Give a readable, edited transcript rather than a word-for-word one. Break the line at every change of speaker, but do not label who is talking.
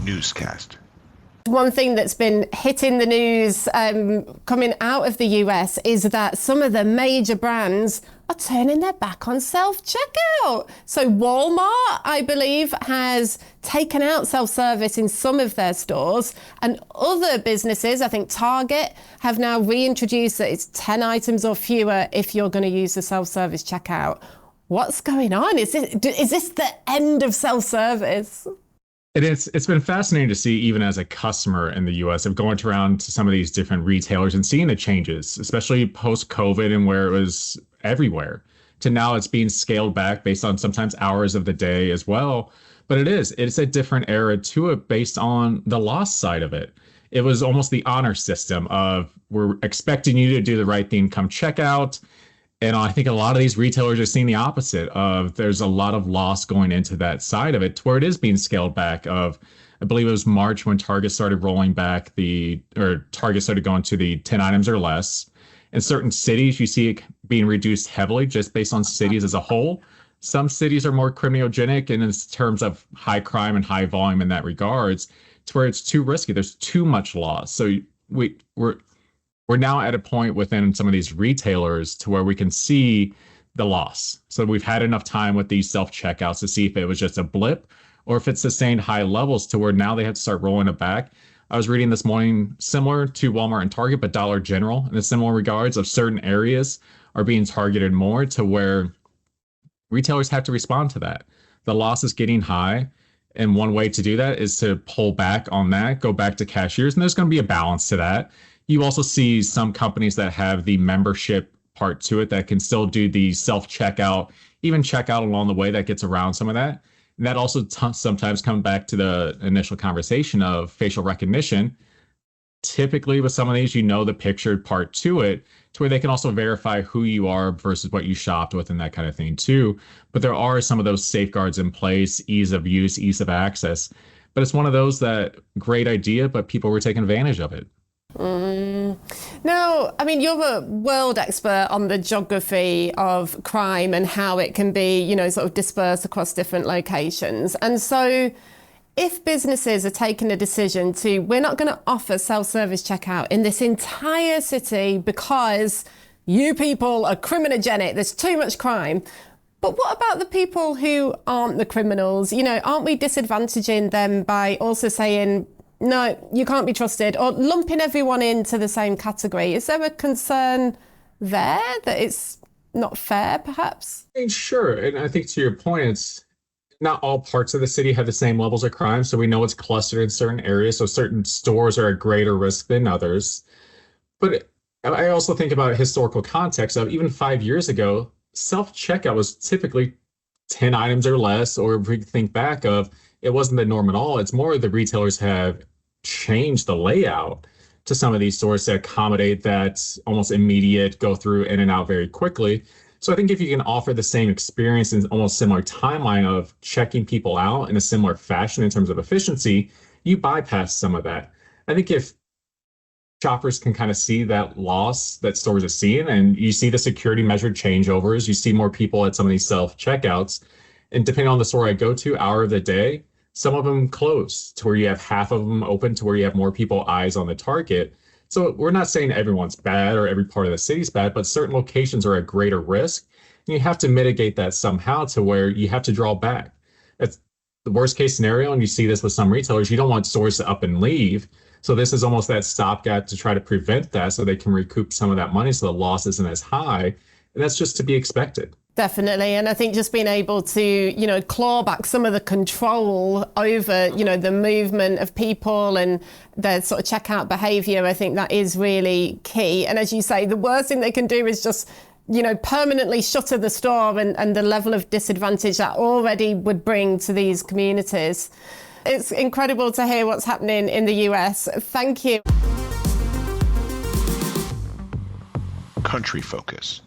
newscast.
One thing that's been hitting the news coming out of the US is that some of the major brands are turning their back on self-checkout. So Walmart, I believe, has taken out self-service in some of their stores, and other businesses, I think Target, have now reintroduced that it's 10 items or fewer if you're going to use the self-service checkout. What's going on? Is this the end of self-service?
It's been fascinating to see, even as a customer in the US, of going around to some of these different retailers and seeing the changes, especially post-COVID and where it was everywhere, to now it's being scaled back based on sometimes hours of the day as well. But it's a different era to it based on the loss side of it. It was almost the honor system of, we're expecting you to do the right thing, come check out. And I think a lot of these retailers are seeing the opposite of, there's a lot of loss going into that side of it, to where it is being scaled back of, I believe it was March when Target started rolling back Target started going to the 10 items or less. In certain cities, you see it being reduced heavily just based on cities as a whole. Some cities are more criminogenic in terms of high crime and high volume in that regards, to where it's too risky. There's too much loss. So we're now at a point within some of these retailers to where we can see the loss. So we've had enough time with these self-checkouts to see if it was just a blip or if it's sustained high levels to where now they have to start rolling it back. I was reading this morning, similar to Walmart and Target, but Dollar General, in a similar regards of certain areas are being targeted more, to where retailers have to respond to that. The loss is getting high. And one way to do that is to pull back on that, go back to cashiers. And there's going to be a balance to that. You also see some companies that have the membership part to it that can still do the self-checkout, even checkout along the way that gets around some of that. And that also sometimes comes back to the initial conversation of facial recognition. Typically with some of these, the pictured part to it, to where they can also verify who you are versus what you shopped with and that kind of thing too. But there are some of those safeguards in place, ease of use, ease of access. But it's one of those that great idea, but people were taking advantage of it.
Now, I mean, you're a world expert on the geography of crime and how it can be, sort of dispersed across different locations. And so if businesses are taking a decision to, we're not going to offer self-service checkout in this entire city because you people are criminogenic, there's too much crime. But what about the people who aren't the criminals? Aren't we disadvantaging them by also saying, no, you can't be trusted, or lumping everyone into the same category? Is there a concern there that it's not fair, perhaps?
I mean, sure. And I think to your point, it's not all parts of the city have the same levels of crime. So we know it's clustered in certain areas. So certain stores are at greater risk than others. But I also think about historical context of even 5 years ago, self-checkout was typically 10 items or less, or if we think back of, it wasn't the norm at all. It's more the retailers have changed the layout to some of these stores to accommodate that almost immediate go through in and out very quickly. So I think if you can offer the same experience and almost similar timeline of checking people out in a similar fashion in terms of efficiency, you bypass some of that. I think if shoppers can kind of see that loss that stores are seeing, and you see the security measured changeovers, you see more people at some of these self-checkouts, and depending on the store I go to, hour of the day, some of them close to where you have half of them open to where you have more people eyes on the target. So we're not saying everyone's bad or every part of the city's bad, but certain locations are at greater risk. And you have to mitigate that somehow to where you have to draw back. That's the worst case scenario. And you see this with some retailers, you don't want stores to up and leave. So this is almost that stopgap to try to prevent that so they can recoup some of that money so the loss isn't as high. And that's just to be expected.
Definitely. And I think just being able to, claw back some of the control over, the movement of people and their sort of checkout behavior, I think that is really key. And as you say, the worst thing they can do is just, permanently shutter the store and the level of disadvantage that already would bring to these communities. It's incredible to hear what's happening in the US. Thank you.
Country Focus.